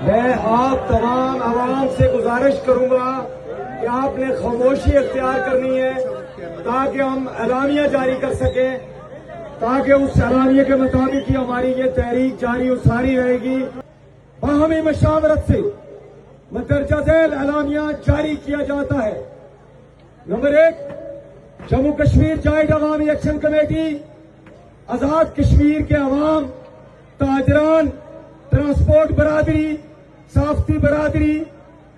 मैं आप तमाम आवाम से गुजारिश करूंगा कि आपने खामोशी इख्तियार करनी है ताकि हम एलानिया जारी कर सकें, ताकि उस एलानिया के मुताबिक ही हमारी ये तहरीक जारी और सारी रहेगी। बाहमी मशावरत से मदरजा झेल एलानिया जारी किया जाता है। नंबर 1, जम्मू कश्मीर जायद अवामी एक्शन कमेटी आजाद कश्मीर के अवाम, ताजरान, ट्रांसपोर्ट बरादरी, साफ्ती बरादरी,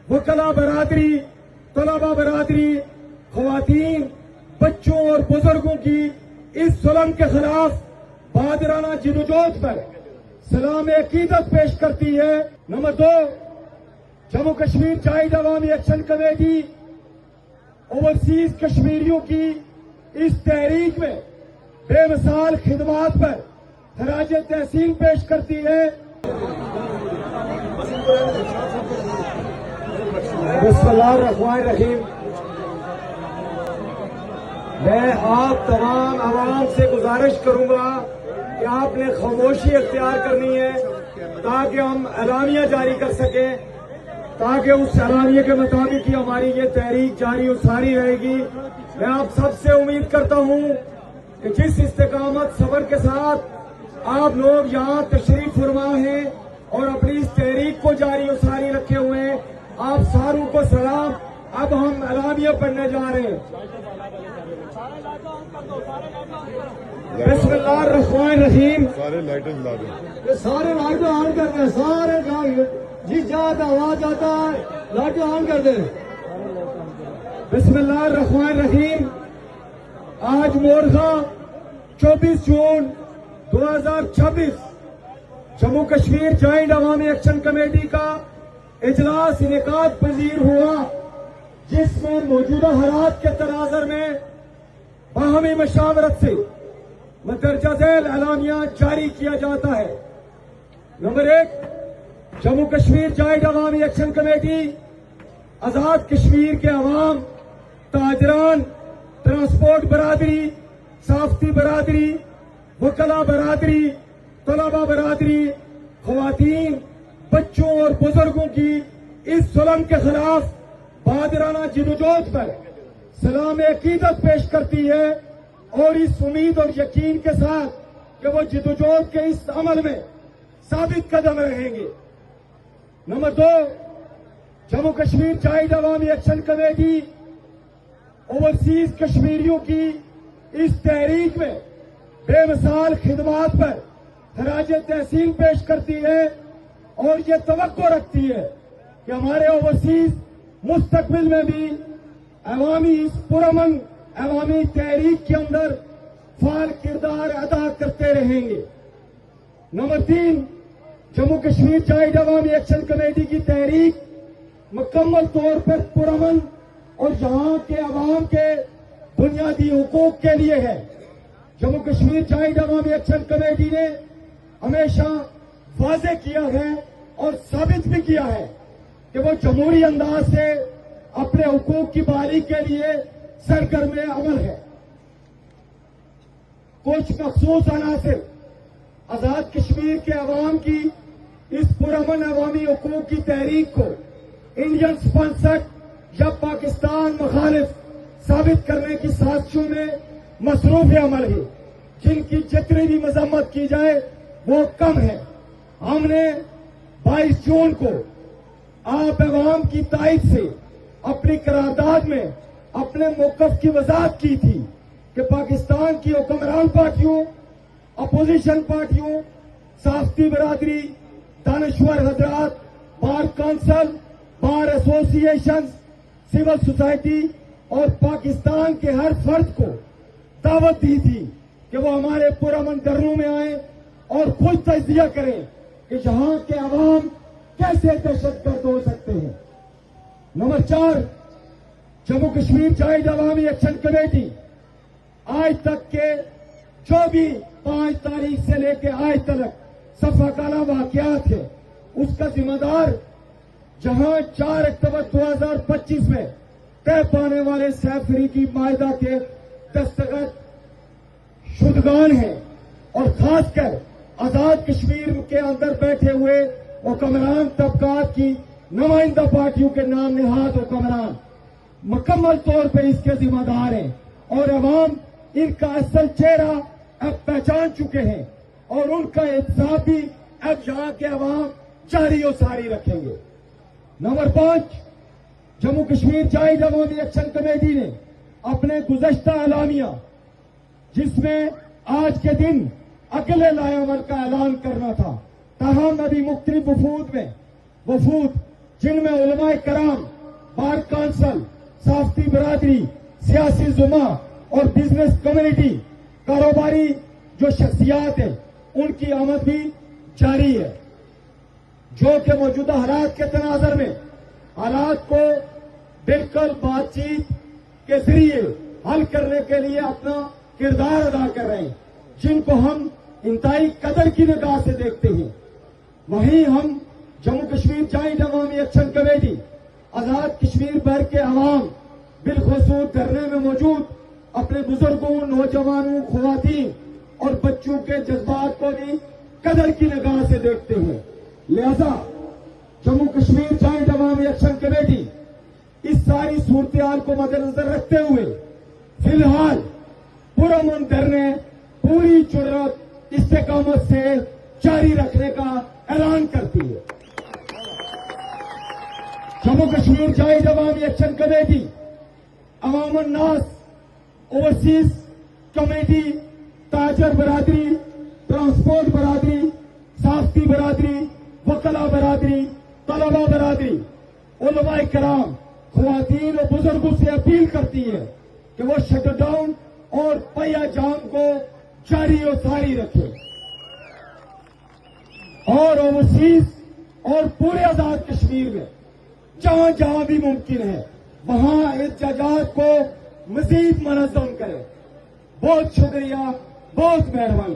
वकला बरादरी, तलबा बरादरी, खवातीन, बच्चों और बुजुर्गों की इस जुल्म के खिलाफ बहादुराना जिदोजहद पर सलाम अकीदत पेश करती है। नंबर 2, जम्मू कश्मीर जायद अवामी एक्शन कमेटी ओवरसीज कश्मीरियों की इस तहरीक में बेमिसाल खिदमात पर खराज तहसीन पेश करती है। बिस्मिल्लाहिर्रहमानिर्रहीम। मैं आप तमाम आवाम से गुजारिश करूंगा कि आपने खामोशी इख्तियार करनी है ताकि हम एलानिया जारी कर सकें, ताकि उस एलानिया के मुताबिक ही हमारी ये तहरीक जारी और सारी रहेगी। मैं आप सबसे उम्मीद करता हूं कि जिस इस्तेकामत सब्र के साथ आप लोग यहाँ तशरीफ फरमा हैं और अपनी इस तहरीक को जारी और सारी रखे हुए हैं, आप सारों को सलाम। अब हम एलानिया पढ़ने जा रहे हैं। बिस्मिल्लाहिर्रहमानिर्रहीम। सारे लाइटें जला दें। सारे लाइटें ऑन कर दें, सारे जिस जगह आवाज आता है लाइटें ऑन कर दें। बिस्मिल्लाहिर्रहमानिर्रहीम। आज मोरखा 24 जून 2026 जम्मू कश्मीर जॉइंट अवामी एक्शन कमेटी का इजलास इनेकाद पजीर हुआ, जिसमें मौजूदा हालात के तनाजर में बाहमी मशावरत से मदरजा झेल एलानिया जारी किया जाता है। नंबर 1, जम्मू कश्मीर जायद अवामी एक्शन कमेटी आजाद कश्मीर के अवाम, ताजरान, ट्रांसपोर्ट बरादरी, साफ्ती बरादरी, वकला बरादरी, तलबा बरादरी, खवातीन, बच्चों और बुजुर्गों की इस जुल्म के खिलाफ बहादुराना जिदोजहद पर सलाम अकीदत पेश करती है और इस उम्मीद और यकीन के साथ कि वो जिदोजहद के इस अमल में साबित कदम रहेंगे। नंबर 2, जम्मू कश्मीर जायद अवामी एक्शन कमेटी ओवरसीज कश्मीरियों की इस तहरीक में बेमिसाल खिदमात पर खराज तहसीन पेश करती है और ये तवक्को रखती है कि हमारे ओवरसीज मुस्तकबिल में भी अवामी इस पुरअमन अवामी तहरीक के अंदर फाल किरदार अदा करते रहेंगे। नंबर 3, जम्मू कश्मीर जायद अवामी एक्शन कमेटी की तहरीक मुकम्मल तौर पर पुरअमन और यहाँ के अवाम के बुनियादी हुकूक के लिए है। जम्मू कश्मीर जायद अवामी एक्शन कमेटी ने हमेशा वाज़े किया है और साबित भी किया है कि वो जमहूरी अंदाज से अपने हुकूक की बहाली के लिए सरगर्म अमल है। कुछ मखसूस अनासिर आजाद कश्मीर के अवाम की इस पुरअमन अवामी हुकूक की तहरीक को इंडियन स्पॉन्सर्ड या पाकिस्तान मुखालिफ साबित करने की साजिशों में मसरूफ अमल है, जिनकी जितनी भी मजम्मत की जाए वो कम है। हमने 22 जून को आप अवाम की तायद से अपनी करारदाद में अपने मौकफ की वजाहत की थी कि पाकिस्तान की हुक्मरान पार्टियों, अपोजिशन पार्टियों, साफ्ती बरादरी, दानश्वर हजरात, bar council, bar association, civil society और पाकिस्तान के हर फर्द को दावत दी थी कि वो हमारे पुरअमन धरनों में आए और खुद तज्जिया करें कि यहाँ के अवाम कैसे दहशतगर्द हो सकते हैं। नंबर 4, जम्मू कश्मीर जायद अवामी एक्शन कमेटी आज तक के जो भी 5 तारीख से लेकर आज तक सफाकाना वाकयात है, उसका जिम्मेदार जहां 4 अक्टूबर 2025 में तय पाने वाले सैफरी मायदा के दस्तखत शुदगान हैं और खासकर आजाद कश्मीर के अंदर बैठे हुए हुक्मरान तबकात की नुमाइंदा पार्टियों के नाम निहाद हुक्मरान मुकम्मल तौर पर इसके जिम्मेदार हैं और अवाम इनका असल चेहरा अब पहचान चुके हैं और उनका एहतसाब भी अब यहाँ के अवाम जारी और सारी रखेंगे। नंबर 5, जम्मू कश्मीर जायद अवामी एक्शन कमेटी ने अपने गुज़श्ता एलामिया, जिसमें आज के दिन अगले लाएअमल का ऐलान करना था, ताहम अभी मुख्तलिफ वफूद जिनमें उलमाए कराम, बार काउंसिल, साफ्ती बरादरी, सियासी जुमा और बिजनेस कम्युनिटी, कारोबारी जो शख्सियात हैं, उनकी आमद भी जारी है, जो कि मौजूदा हालात के तनाजर में हालात को बिल्कुल बातचीत के जरिए हल करने के लिए अपना किरदार अदा कर रहे हैं, जिनको हम इंतहाई कदर की निगाह से देखते हैं। वहीं हम जम्मू कश्मीर जायद अवामी एक्शन कमेटी आजाद कश्मीर भर के अवाम बिलखुसूस धरने में मौजूद अपने बुजुर्गों, नौजवानों, ख्वातीन और बच्चों के जज्बात को भी कदर की निगाह से देखते हैं। लिहाजा जम्मू कश्मीर जायद अवामी एक्शन कमेटी इस सारी सूरत को मद्देनजर रखते हुए फिलहाल पुरअमन धरने पूरी जुर्रत इस्तेकामत से जारी रखने का ऐलान करती है। जम्मू कश्मीर जायद अवामी एक्शन कमेटी अवामुन नास, ओवरसीज कमेटी, ताजर बरादरी, ट्रांसपोर्ट बरादरी, साफ्ती बरादरी, वकला बरादरी, तलबा बरादरी, उलमाए कराम, ख्वातीन और बुजुर्गों से अपील करती है कि वो शटडाउन और पहिया जाम को जारी और सारी रखे और ओवरसीज और पूरे आजाद कश्मीर में जहां जहां भी मुमकिन है वहां एहतजाजात को मजीद मनज़्ज़म करें। बहुत शुक्रिया, बहुत मेहरबानी।